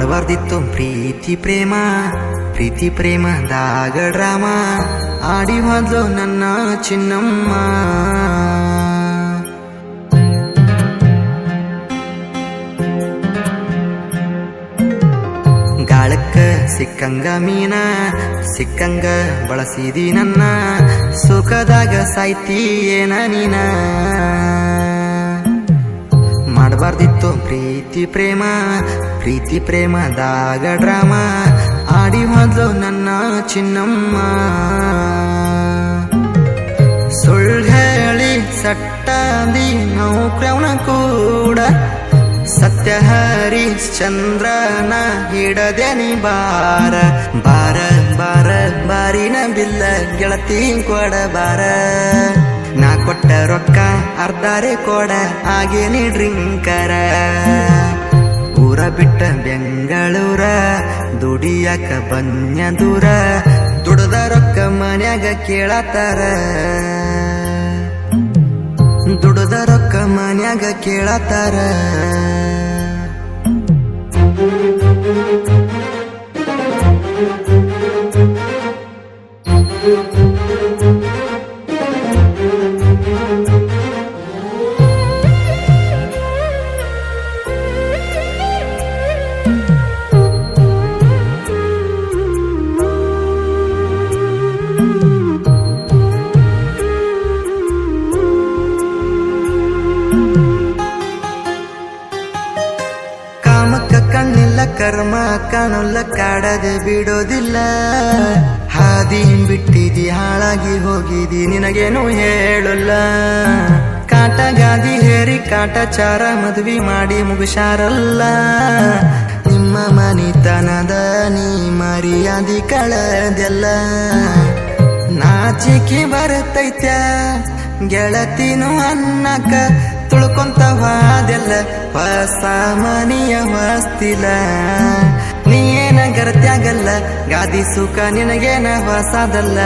ಮಾಡಬಾರ್ದಿತ್ತು ಪ್ರೀತಿ ಪ್ರೇಮದಾಗ drama ಆಡಿ ಹೋದ್ಲು ನನ್ನ ಚಿನ್ನಮ್ಮ. ಗಾಳಕ್ಕ ಸಿಕ್ಕಂಗ ಮೀನ ಸಿಕ್ಕಂಗ ಬಳಸಿದಿ ನನ್ನ ಸುಖದಾಗ ಸಾಯ್ತಿ ಏನ ನೀನ. ಮಾಡಬಾರ್ದಿತ್ತು ಪ್ರೀತಿ ಪ್ರೇಮದಾಗ ಡ್ರಾಮ ಆಡಿ ಹೋದ್ಲು ನನ್ನ ಚಿನ್ನಮ್ಮ. ಸುಳ್ಳು ಹೇಳಿ ಸಟ್ಟಾದಿ ನೌಕ್ರವನ ಕೂಡ ಸತ್ಯ ಹರಿಶ್ಚಂದ್ರನ ಹಿಡದೇನಿ ಬಾರ ಬಾರ ಬಾರ ಬಾರಿನ ಬಿಲ್ಲ ಗೆಳತಿ ಕೊಡ ಬಾರ. ನಾ ಕೊಟ್ಟ ರೊಕ್ಕ ಅರ್ಧಾರೆ ಕೊಡ ಆಗೇನಿ ಡ್ರಿಂಕರ. ಊರ ಬಿಟ್ಟ ಬೆಂಗಳೂರ ದುಡಿಯಾಕ ಬನ್ಯ ದೂರ ದುಡದ ರೊಕ್ಕ ಮನ್ಯಾಗ ಕೇಳತಾರ. ದುಡದ ರೊಕ್ಕ ಮನ್ಯಾಗ ಕೇಳತಾರ. ಕಣ್ಣಿಲ್ಲ ಕರ್ಮ ಕಾಣಲ್ಲ ಕಾಡದೆ ಬಿಡೋದಿಲ್ಲ. ಹಾದಿ ಬಿಟ್ಟಿದಿ ಹಾಳಾಗಿ ಹೋಗಿದಿ ನಿನಗೇನು ಹೇಳಲ್ಲ. ಕಾಟ ಗಾದಿ ಹೇರಿ ಕಾಟಚಾರ ಮದ್ವಿ ಮಾಡಿ ಮುಗಿಸಾರಲ್ಲ. ನಿಮ್ಮ ಮನಿತನದ ನೀ ಮರ್ಯಾದಿ ಕಳದೆಲ್ಲ. ನಾಚಿಕೆ ಬರ್ತೈತ್ಯ ಗೆಳತಿನು ಅನ್ನಕ ತುಳ್ಕೊಂತ ಹೋದೆಲ್ಲ ಹೊಸ ಮನಿಯ ಹೊಸ್ತಿಲ್ಲ. ನೀ ಏನ ಗರತ್ಯಾಗಲ್ಲ ಗಾದಿ ಸುಖ ನಿನಗೇನ ಹೊಸದಲ್ಲ.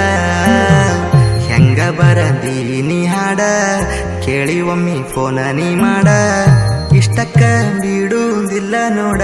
ಹೆಂಗ ಬರದೀನಿ ಹಾಡ ಕೇಳಿ ಒಮ್ಮಿ ಫೋನ ನೀ ಮಾಡ ಇಷ್ಟಕ್ಕ ಬಿಡುವುದಿಲ್ಲ ನೋಡ.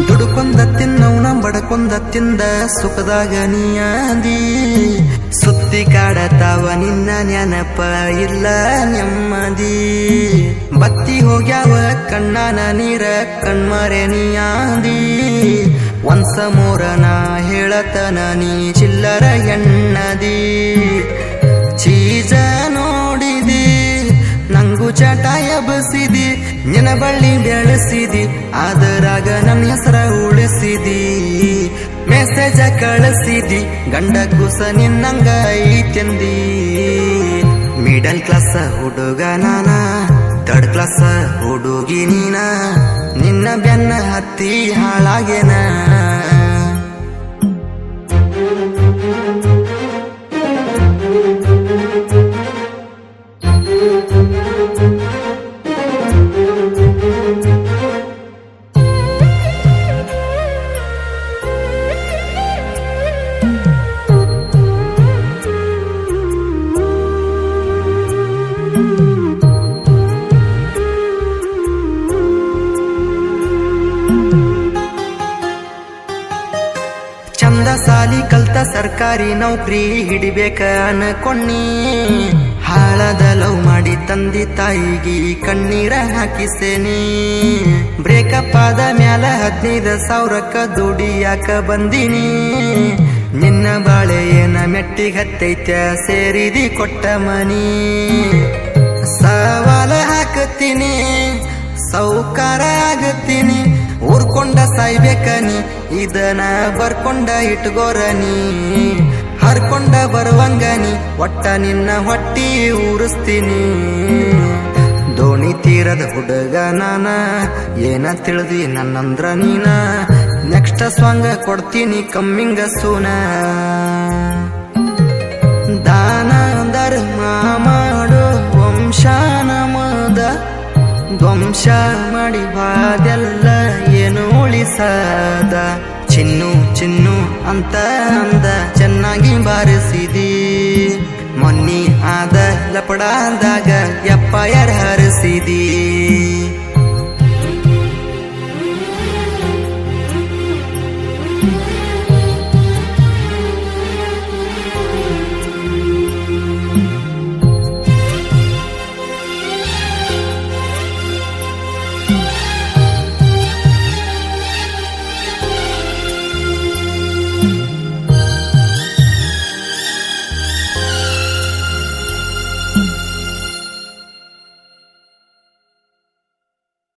ದುಡುಕೊಂದ ತಿನ್ನವನ ಬಡಕೊಂದ ತಿಂದ ಸುಖದಾಗ ನೀಯಾದಿ. ಸುತ್ತಿ ಕಾಡತಾವ ನಿನ್ನ ನೆನಪ ಇಲ್ಲ ನೆಮ್ಮದಿ. ಬತ್ತಿ ಹೋಗ್ಯಾವ ಕಣ್ಣಾನ ನೀರ ಕಣ್ಮರೆ ನೀಯಾದಿ. ಒಂದ್ಸ ಮೂರನ ಹೇಳತನ ನೀ ಚಿಲ್ಲರ ಎಣ್ಣದಿ. ಚೀಜ ನೋಡಿದಿ ನಂಗು ಚಟ ಎಬಸಿದಿ ನಿನ ಬಳ್ಳಿ ಬೆಳೆಸಿದಿ ಅದರಾಗ ನನ್ನ ಹೆಸರ ಉಳಿಸಿದಿ. ಮೆಸೇಜ ಕಳಿಸಿದಿ ಗಂಡ ಕೂಸ ನಿನ್ನಂಗ ಐತೆಂದಿ. ಮಿಡಲ್ ಕ್ಲಾಸ್ ಹುಡುಗ ನಾನ ಥರ್ಡ್ ಕ್ಲಾಸ್ ಹುಡುಗಿ ನೀನ. ನಿನ್ನ ಬೆನ್ನ ಹತ್ತಿ ಹಾಳಾಗೇನ. ಚಂದ ಸಾಲಿ ಕಲ್ತ ಸರ್ಕಾರಿ ನೌಕರಿ ಹಿಡಿಬೇಕ ಅನ್ಕೊಂಡಿ. ಹಾಳದ ಲವ್ ಮಾಡಿ ತಂದಿ ತಾಯಿಗಿ ಕಣ್ಣೀರ ಹಾಕಿಸೇನಿ. ಬ್ರೇಕಪ್ ಆದ ಮ್ಯಾಲ 15,000ಕ್ಕ ದುಡಿಯಾಕ ಬಂದಿನಿ. ನಿನ್ನ ಬಾಳೆ ಏನ ಮೆಟ್ಟಿಗೆ ಹತ್ತೈತ್ಯ ಸೇರಿದಿ ಕೊಟ್ಟ ಮನಿ. ಸವಾಲ ಹಾಕತ್ತೀನಿ ಸೌಕಾರ ಆಗತ್ತೀನಿ. ಊರ್ಕೊಂಡ ಸಾಯ್ಬೇಕನಿ ಇದನ ಬರ್ಕೊಂಡ ಇಟ್ಗೋರನಿ. ಹರ್ಕೊಂಡ ಬರುವಂಗನಿ ಒಟ್ಟ ನಿನ್ನ ಹೊಟ್ಟಿ ಊರಿಸ್ತೀನಿ. ದೋಣಿ ತೀರದ ಹುಡುಗ ನಾನ ಏನ ತಿಳಿದಿ ನನ್ನಂದ್ರ ನೀನ. ನೆಕ್ಸ್ಟ್ ಸಾಂಗ್ ಕೊಡ್ತೀನಿ ಕಮ್ಮಿಂಗ ಸೂನ. ದಾನ ಧರ್ಮ ಅಂತ ಅಂದ ಚೆನ್ನಾಗಿ ಬಾರಿಸಿದಿ ಮೊನ್ನಿ ಆದ ಲಪಡಾದಾಗ ಎಪ್ಪ ಹರಿಸಿದಿ